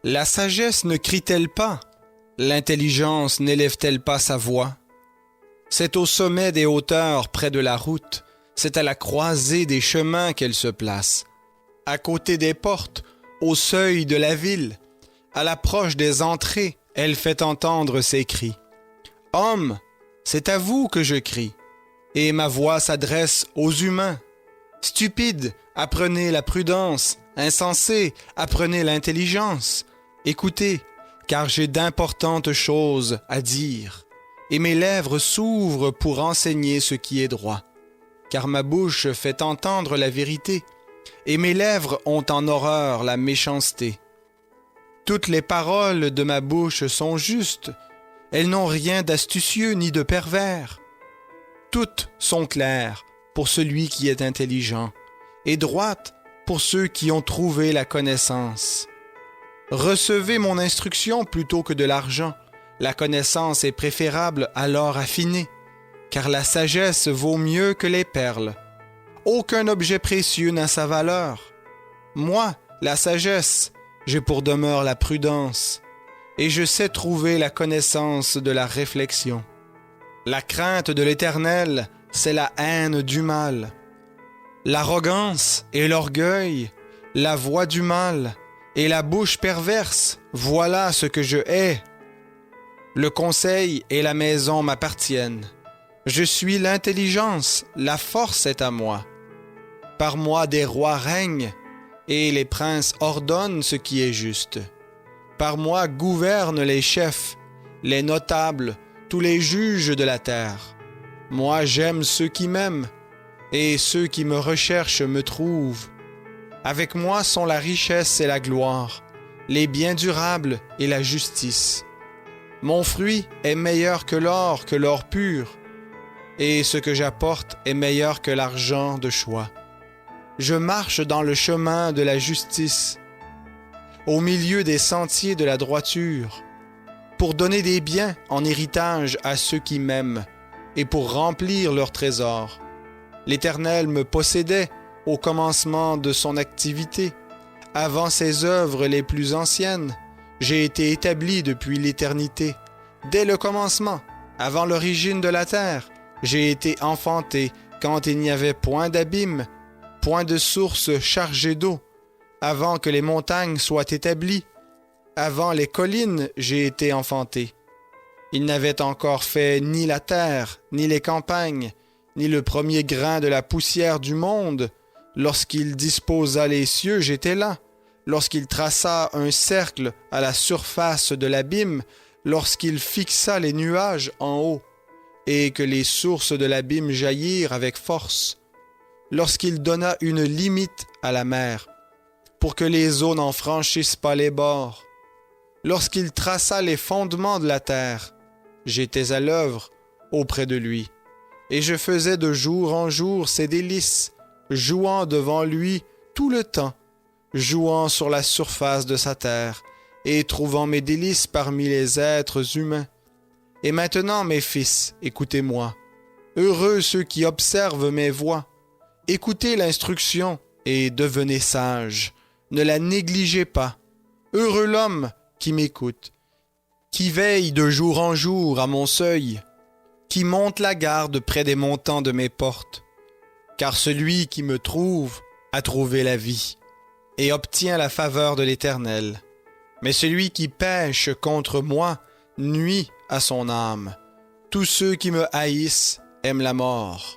La sagesse ne crie-t-elle pas? L'intelligence n'élève-t-elle pas sa voix? C'est au sommet des hauteurs, près de la route, c'est à la croisée des chemins qu'elle se place. À côté des portes, au seuil de la ville, à l'approche des entrées, elle fait entendre ses cris. Hommes, c'est à vous que je crie, et ma voix s'adresse aux humains. Stupides, apprenez la prudence, insensés, apprenez l'intelligence. Écoutez, car j'ai d'importantes choses à dire, et mes lèvres s'ouvrent pour enseigner ce qui est droit. Car ma bouche fait entendre la vérité, et mes lèvres ont en horreur la méchanceté. Toutes les paroles de ma bouche sont justes, elles n'ont rien d'astucieux ni de pervers. Toutes sont claires pour celui qui est intelligent, et droites pour ceux qui ont trouvé la connaissance. Recevez mon instruction plutôt que de l'argent, la connaissance est préférable à l'or affiné, car la sagesse vaut mieux que les perles. Aucun objet précieux n'a sa valeur. Moi, la sagesse, j'ai pour demeure la prudence, et je sais trouver la connaissance de la réflexion. La crainte de l'Éternel, c'est la haine du mal. L'arrogance et l'orgueil, la voix du mal et la bouche perverse, voilà ce que je hais. Le conseil et la maison m'appartiennent. Je suis l'intelligence, la force est à moi. Par moi des rois règnent, et les princes ordonnent ce qui est juste. Par moi gouvernent les chefs, les notables, tous les juges de la terre. Moi j'aime ceux qui m'aiment, et ceux qui me recherchent me trouvent. Avec moi sont la richesse et la gloire, les biens durables et la justice. Mon fruit est meilleur que l'or pur, et ce que j'apporte est meilleur que l'argent de choix. Je marche dans le chemin de la justice, au milieu des sentiers de la droiture, pour donner des biens en héritage à ceux qui m'aiment, et pour remplir leurs trésors. L'Éternel me possédait au commencement de son activité, avant ses œuvres les plus anciennes. J'ai été établi depuis l'éternité. Dès le commencement, avant l'origine de la terre, j'ai été enfanté quand il n'y avait point d'abîme, point de source chargée d'eau. Avant que les montagnes soient établies, avant les collines, j'ai été enfanté. Il n'avait encore fait ni la terre, ni les campagnes, ni le premier grain de la poussière du monde. Lorsqu'il disposa les cieux, j'étais là. Lorsqu'il traça un cercle à la surface de l'abîme, lorsqu'il fixa les nuages en haut, et que les sources de l'abîme jaillirent avec force, lorsqu'il donna une limite à la mer, pour que les eaux n'en franchissent pas les bords, lorsqu'il traça les fondements de la terre, j'étais à l'œuvre auprès de lui, et je faisais de jour en jour ses délices, jouant devant lui tout le temps, jouant sur la surface de sa terre, et trouvant mes délices parmi les êtres humains. Et maintenant, mes fils, écoutez-moi. Heureux ceux qui observent mes voies. Écoutez l'instruction et devenez sages. Ne la négligez pas. Heureux l'homme qui m'écoute, qui veille de jour en jour à mon seuil, qui monte la garde près des montants de mes portes. Car celui qui me trouve a trouvé la vie et obtient la faveur de l'Éternel. Mais celui qui pêche contre moi nuit à son âme. Tous ceux qui me haïssent aiment la mort.